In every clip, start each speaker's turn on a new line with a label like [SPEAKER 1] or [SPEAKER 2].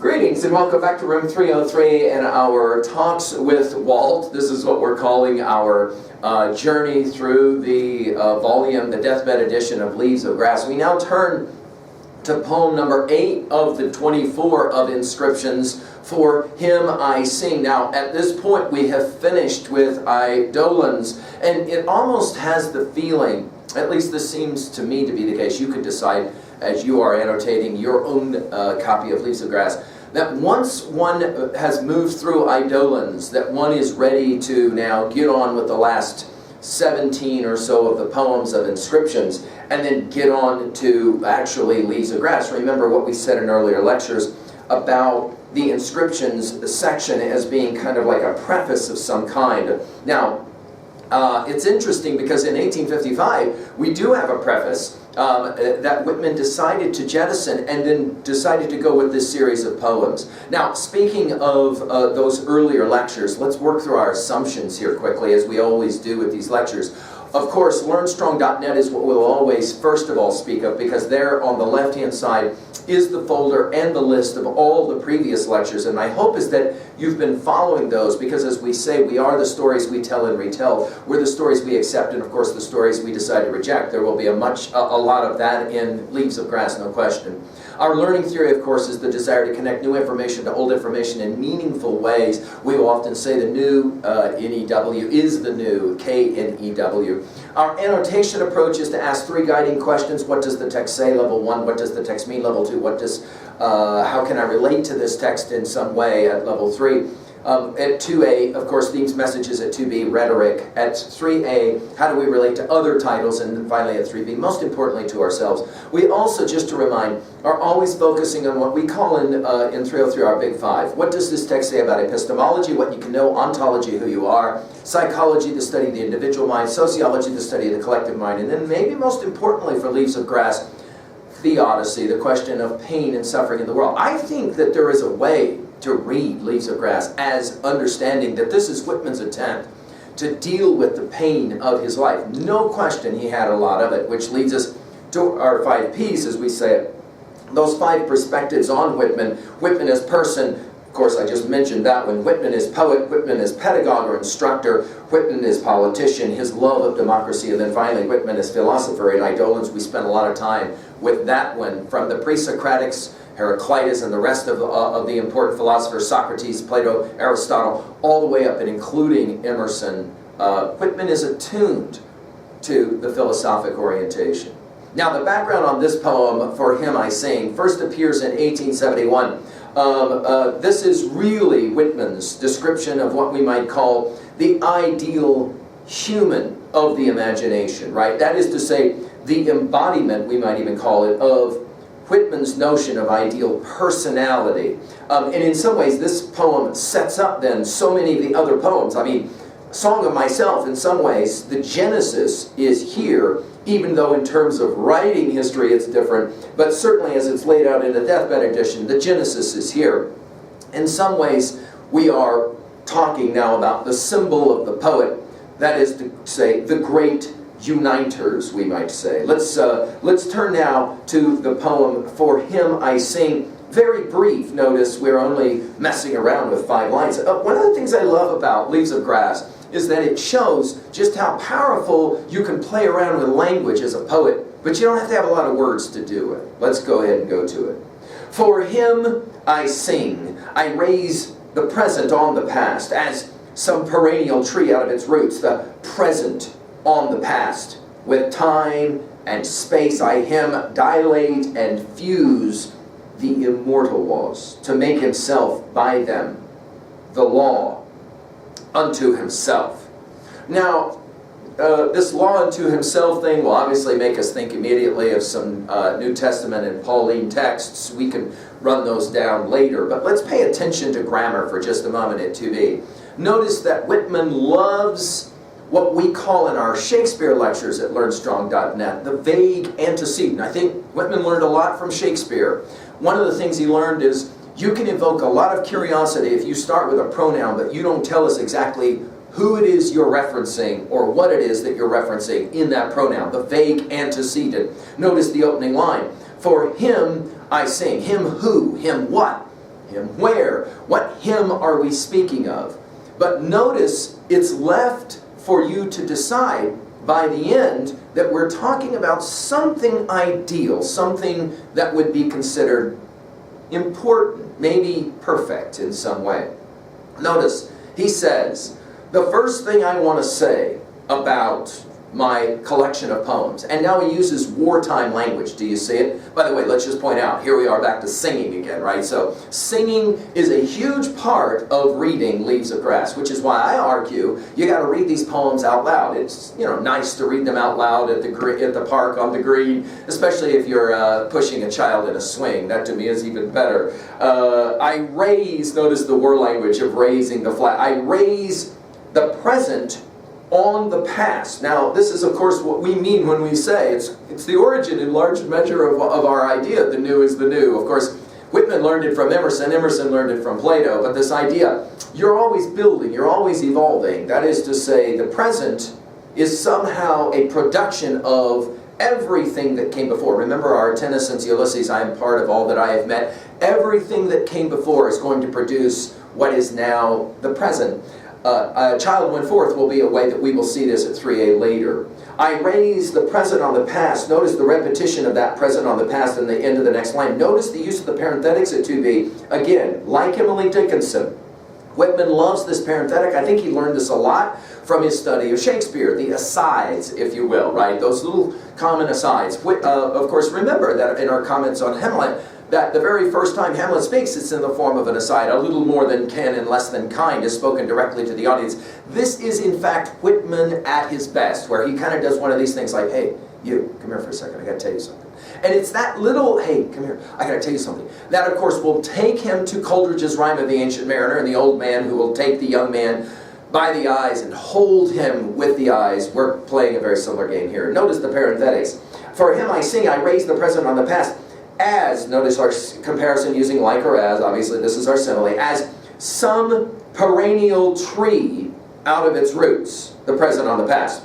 [SPEAKER 1] Greetings and welcome back to room 303 and our talks with Walt. This is what we're calling our journey through the volume, the deathbed edition of Leaves of Grass. We now turn to poem number 8 of the 24 of inscriptions, For Him I Sing. Now, at this point, we have finished with Eidolons, and it almost has the feeling, at least this seems to me to be the case, you could decide as you are annotating your own copy of Leaves of Grass, that once one has moved through Eidolons, that one is ready to now get on with the last 17 or so of the poems of inscriptions, and then get on to actually Leaves of Grass. Remember what we said in earlier lectures about the inscriptions section as being kind of like a preface of some kind. Now, it's interesting because in 1855, we do have a preface that Whitman decided to jettison and then decided to go with this series of poems. Now, speaking of those earlier lectures, let's work through our assumptions here quickly, as we always do with these lectures. Of course, LearnStrong.net is what we'll always first of all speak of, because there on the left-hand side is the folder and the list of all the previous lectures, and my hope is that you've been following those, because as we say, we are the stories we tell and retell. We're the stories we accept, and of course the stories we decide to reject. There will be a lot of that in Leaves of Grass, no question. Our learning theory, of course, is the desire to connect new information to old information in meaningful ways. We will often say the new N-E-W is the new K-N-E-W. Our annotation approach is to ask 3 guiding questions. What does the text say, level 1? What does the text mean, level 2? How can I relate to this text in some way at level 3? At 2A, of course, themes, messages. At 2B, rhetoric. At 3A, how do we relate to other titles? And then finally at 3B, most importantly to ourselves. We also, just to remind, are always focusing on what we call in 303 our Big Five. What does this text say about epistemology, what you can know, ontology, who you are, psychology, the study of the individual mind, sociology, the study of the collective mind, and then maybe most importantly for Leaves of Grass, theodicy, the question of pain and suffering in the world. I think that there is a way to read Leaves of Grass as understanding that this is Whitman's attempt to deal with the pain of his life. No question he had a lot of it, which leads us to our 5 Ps, as we say it. Those 5 perspectives on Whitman. Whitman as person, of course I just mentioned that one. Whitman is poet, Whitman is pedagogue or instructor, Whitman is politician, his love of democracy, and then finally Whitman is philosopher. In Eidolons we spent a lot of time with that one, from the pre-Socratics, Heraclitus and the rest of the important philosophers, Socrates, Plato, Aristotle, all the way up and including Emerson. Whitman is attuned to the philosophic orientation. Now, the background on this poem, For Him I Sing, first appears in 1871. This is really Whitman's description of what we might call the ideal human of the imagination, right? That is to say, the embodiment, we might even call it, of Whitman's notion of ideal personality. And in some ways, this poem sets up then so many of the other poems. I mean, Song of Myself, in some ways, the genesis is here, even though in terms of writing history it's different, but certainly as it's laid out in the Deathbed edition, the genesis is here. In some ways, we are talking now about the symbol of the poet, that is to say, the great uniters, we might say. Let's turn now to the poem For Him I Sing. Very brief. Notice we're only messing around with 5 lines. One of the things I love about Leaves of Grass is that it shows just how powerful you can play around with language as a poet, but you don't have to have a lot of words to do it. Let's go ahead and go to it. For Him I sing. I raise the present on the past, as some perennial tree out of its roots, the present on the past. With time and space I him dilate and fuse the immortal laws, to make himself by them the law unto himself. Now, this law unto himself thing will obviously make us think immediately of some New Testament and Pauline texts. We can run those down later, but let's pay attention to grammar for just a moment at 2b. Notice that Whitman loves what we call in our Shakespeare lectures at LearnStrong.net the vague antecedent. I think Whitman learned a lot from Shakespeare. One of the things he learned is you can evoke a lot of curiosity if you start with a pronoun, but you don't tell us exactly who it is you're referencing or what it is that you're referencing in that pronoun, the vague antecedent. Notice the opening line. For him I sing. Him who? Him what? him. Where? What him are we speaking of? But notice it's left for you to decide by the end that we're talking about something ideal, something that would be considered important, maybe perfect in some way. Notice, he says, the first thing I want to say about my collection of poems, and now he uses wartime language. Do you see it? By the way, let's just point out, here we are back to singing again, right? So singing is a huge part of reading Leaves of Grass, which is why I argue you got to read these poems out loud. It's, you know, nice to read them out loud at the park on the green, especially if you're pushing a child in a swing. That to me is even better. I raise, notice the word language of raising the flag. I raise the present on the past. Now, this is, of course, what we mean when we say it's the origin in large measure of our idea, the new is the new. Of course, Whitman learned it from Emerson, Emerson learned it from Plato, but this idea, you're always building, you're always evolving. That is to say, the present is somehow a production of everything that came before. Remember our Tennyson's Ulysses, I am part of all that I have met. Everything that came before is going to produce what is now the present. A child went forth will be a way that we will see this at 3a later. I raise the present on the past. Notice the repetition of that present on the past in the end of the next line. Notice the use of the parenthetics at 2b. Again, like Emily Dickinson, Whitman loves this parenthetic. I think he learned this a lot from his study of Shakespeare. The asides, if you will, right? Those little common asides. Of course, remember that in our comments on Hamlet, that the very first time Hamlet speaks, it's in the form of an aside. A little more than can and less than kind is spoken directly to the audience. This is, in fact, Whitman at his best, where he kind of does one of these things like, hey, you, come here for a second, I gotta tell you something. And it's that little, hey, come here, I gotta tell you something. That, of course, will take him to Coleridge's Rime of the Ancient Mariner, and the old man who will take the young man by the eyes and hold him with the eyes. We're playing a very similar game here. Notice the parenthetics. For him I sing, I raise the present on the past. As, notice our comparison using like or as, obviously this is our simile, as some perennial tree out of its roots, the present on the past.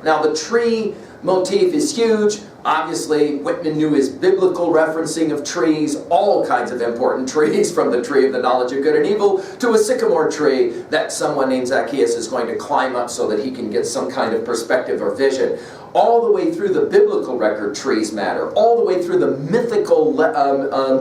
[SPEAKER 1] Now the tree motif is huge. Obviously, Whitman knew his biblical referencing of trees, all kinds of important trees, from the tree of the knowledge of good and evil to a sycamore tree that someone named Zacchaeus is going to climb up so that he can get some kind of perspective or vision. All the way through the biblical record, trees matter. All the way through the mythical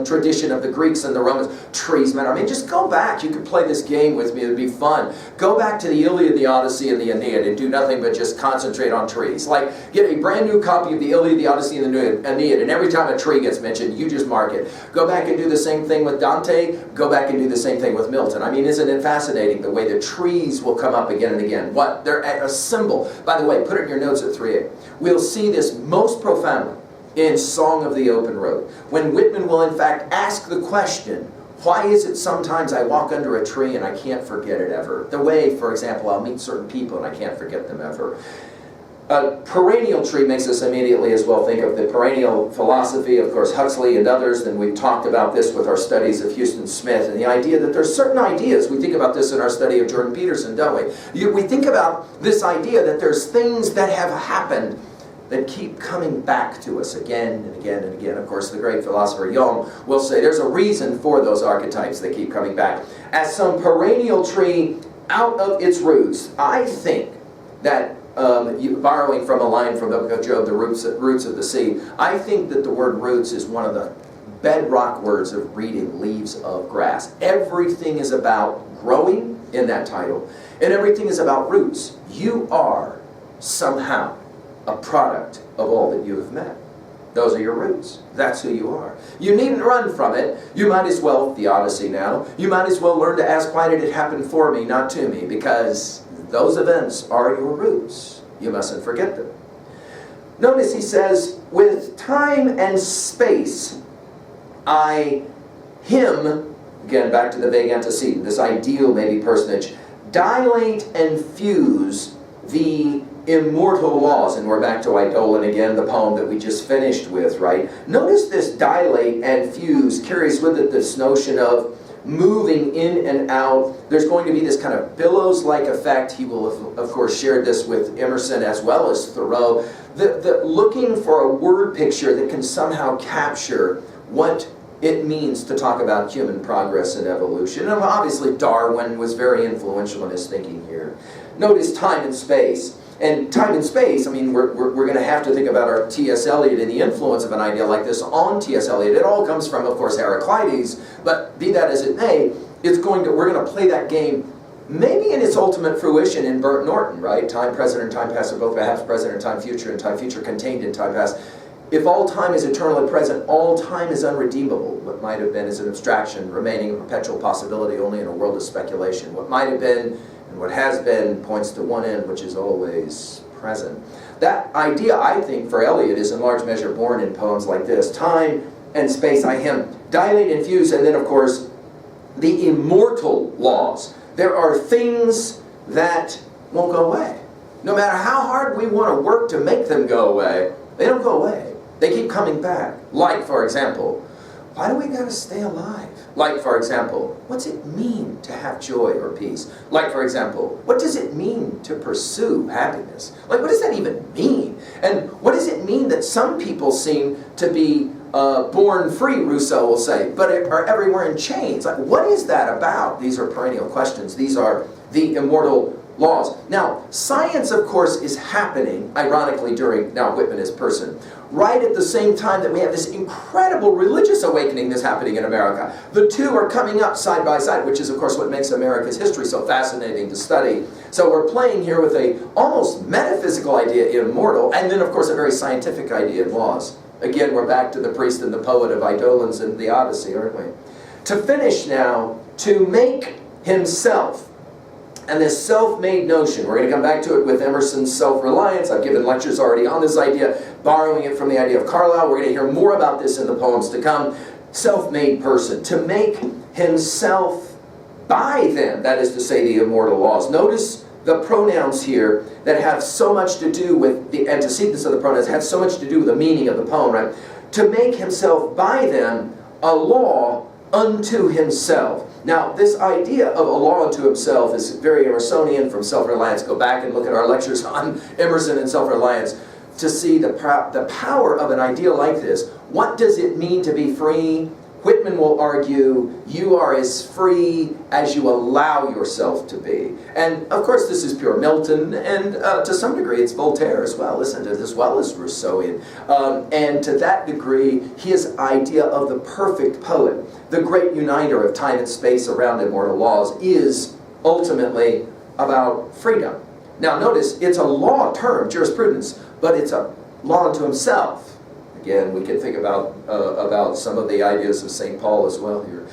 [SPEAKER 1] tradition of the Greeks and the Romans, trees matter. I mean, just go back. You could play this game with me. It would be fun. Go back to the Iliad, the Odyssey, and the Aeneid and do nothing but just concentrate on trees. Like, get a brand new copy of the Iliad, the Odyssey, and the Aeneid, and every time a tree gets mentioned, you just mark it. Go back and do the same thing with Dante. Go back and do the same thing with Milton. I mean, isn't it fascinating the way the trees will come up again and again? What? They're a symbol. By the way, put it in your notes at 3a. We'll see this most profoundly in Song of the Open Road, when Whitman will in fact ask the question, why is it sometimes I walk under a tree and I can't forget it ever? The way, for example, I'll meet certain people and I can't forget them ever. A perennial tree makes us immediately as well think of the perennial philosophy, of course, Huxley and others, and we've talked about this with our studies of Houston Smith, and the idea that there's certain ideas, we think about this in our study of Jordan Peterson, don't we? We think about this idea that there's things that have happened that keep coming back to us again and again and again. Of course, the great philosopher Jung will say there's a reason for those archetypes that keep coming back. As some perennial tree out of its roots, I think that borrowing from a line from the book of Job, the roots of the sea, I think that the word roots is one of the bedrock words of reading Leaves of Grass. Everything is about growing in that title, and everything is about roots. You are somehow a product of all that you have met. Those are your roots. That's who you are. You needn't run from it. You might as well, the Odyssey now, you might as well learn to ask, why did it happen for me, not to me? Because those events are your roots. You mustn't forget them. Notice he says, with time and space, him, again back to the vague antecedent, this ideal maybe personage, dilate and fuse the immortal laws. And we're back to Eidolon again, the poem that we just finished with, right? Notice this dilate and fuse carries with it this notion of moving in and out. There's going to be this kind of billows-like effect. He will have, of course, shared this with Emerson as well as Thoreau. Looking for a word picture that can somehow capture what it means to talk about human progress and evolution. And obviously Darwin was very influential in his thinking here. Notice time and space. And time and space, I mean, we're going to have to think about our T.S. Eliot and the influence of an idea like this on T.S. Eliot. It all comes from, of course, Heraclides, but be that as it may, we're going to play that game maybe in its ultimate fruition in Burnt Norton, right? Time present and time past are both perhaps present and time future contained in time past. If all time is eternally present, all time is unredeemable. What might have been is an abstraction, remaining a perpetual possibility only in a world of speculation. What might have been and what has been points to one end, which is always present. That idea, I think, for Eliot is in large measure born in poems like this. Time and space, I him, dilate and fuse, and then, of course, the immortal laws. There are things that won't go away. No matter how hard we want to work to make them go away, they don't go away. They keep coming back. Like, for example, why do we gotta stay alive? Like, for example, what's it mean to have joy or peace? Like, for example, what does it mean to pursue happiness? Like, what does that even mean? And what does it mean that some people seem to be born free, Rousseau will say, but are everywhere in chains? Like, what is that about? These are perennial questions. These are the immortal laws. Now, science, of course, is happening, ironically, during, now Whitman is person, right at the same time that we have this incredible religious awakening that's happening in America. The two are coming up side by side, which is, of course, what makes America's history so fascinating to study. So we're playing here with a almost metaphysical idea, immortal, and then, of course, a very scientific idea in laws. Again, we're back to the priest and the poet of Eidolons and the Odyssey, aren't we? To finish now, to make himself, and this self-made notion, we're going to come back to it with Emerson's Self-Reliance. I've given lectures already on this idea, borrowing it from the idea of Carlyle. We're going to hear more about this in the poems to come. Self-made person, to make himself by them, that is to say, the immortal laws. Notice the pronouns here that have so much to do with the antecedents of the pronouns, have so much to do with the meaning of the poem, right? To make himself by them a law unto himself. Now, this idea of a law unto himself is very Emersonian from Self-Reliance. Go back and look at our lectures on Emerson and Self-Reliance to see the power of an idea like this. What does it mean to be free? Whitman will argue, you are as free as you allow yourself to be. And, of course, this is pure Milton, and to some degree it's Voltaire as well, isn't it, as well as Rousseauian. And to that degree, his idea of the perfect poet, the great uniter of time and space around immortal laws, is ultimately about freedom. Now, notice, it's a law term, jurisprudence, but it's a law unto himself. Again, we can think about some of the ideas of St. Paul as well here.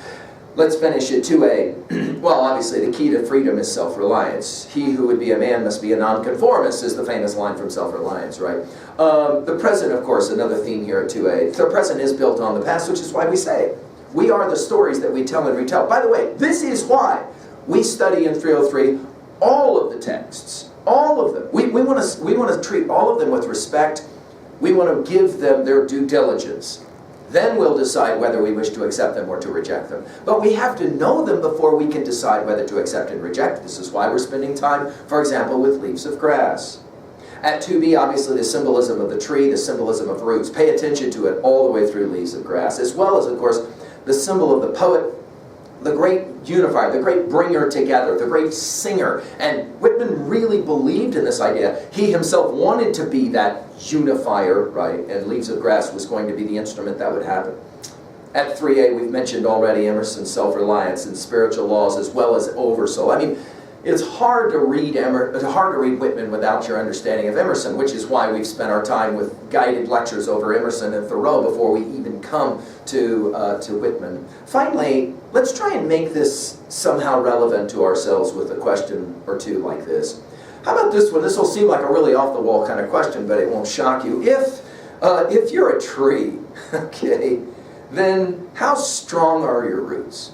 [SPEAKER 1] Let's finish at 2a. Well, obviously, the key to freedom is self-reliance. He who would be a man must be a nonconformist, is the famous line from Self-Reliance, right? The present, of course, another theme here at 2a. The present is built on the past, which is why we say, we are the stories that we tell and retell. By the way, this is why we study in 303 all of the texts, all of them. We want to treat all of them with respect. We want to give them their due diligence. Then we'll decide whether we wish to accept them or to reject them. But we have to know them before we can decide whether to accept and reject. This is why we're spending time, for example, with leaves of grass. At 2b, obviously, the symbolism of the tree, the symbolism of roots. Pay attention to it all the way through leaves of grass, as well as, of course, the symbol of the poet, the great unifier, the great bringer together, the great singer. And Whitman really believed in this idea. He himself wanted to be that unifier, right? And Leaves of Grass was going to be the instrument that would happen. At 3a, we've mentioned already Emerson's Self-Reliance and spiritual laws, as well as Oversoul. I mean, it's hard to read Whitman without your understanding of Emerson, which is why we've spent our time with guided lectures over Emerson and Thoreau before we even come to Whitman. Finally, let's try and make this somehow relevant to ourselves with a question or two like this. How about this one? This will seem like a really off-the-wall kind of question, but it won't shock you. If you're a tree, okay, then how strong are your roots?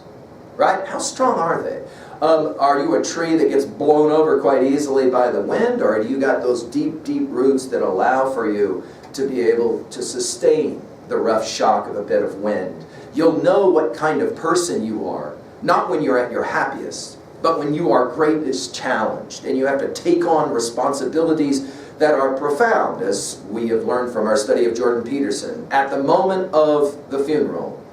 [SPEAKER 1] Right? How strong are they? Are you a tree that gets blown over quite easily by the wind, or do you got those deep, deep roots that allow for you to be able to sustain the rough shock of a bit of wind? You'll know what kind of person you are, not when you're at your happiest, but when you are greatest challenged, and you have to take on responsibilities that are profound, as we have learned from our study of Jordan Peterson. At the moment of the funeral,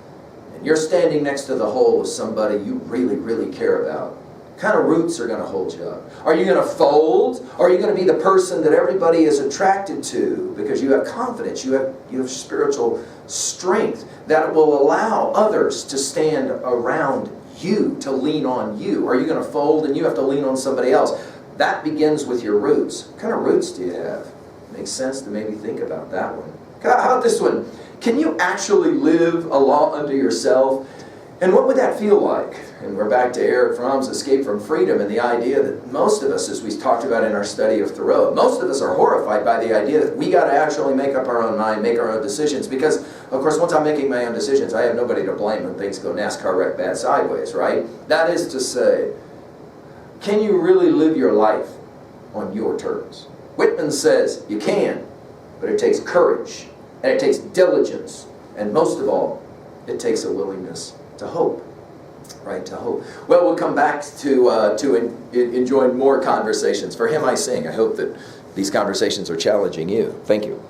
[SPEAKER 1] and you're standing next to the hole with somebody you really, really care about, what kind of roots are going to hold you up? Are you going to fold? Or are you going to be the person that everybody is attracted to because you have confidence, you have spiritual strength that will allow others to stand around you, to lean on you? Are you going to fold and you have to lean on somebody else? That begins with your roots. What kind of roots do you have? Makes sense to maybe think about that one. How about this one? Can you actually live a law unto yourself? And what would that feel like? And we're back to Eric Fromm's Escape from Freedom and the idea that most of us, as we talked about in our study of Thoreau, most of us are horrified by the idea that we got to actually make up our own mind, make our own decisions. Because, of course, once I'm making my own decisions, I have nobody to blame when things go NASCAR wreck bad sideways, right? That is to say, can you really live your life on your terms? Whitman says you can, but it takes courage, and it takes diligence, and most of all, it takes a willingness to hope. Right, to hope. Well, we'll come back to enjoy more conversations. For him I sing. I hope that these conversations are challenging you. Thank you.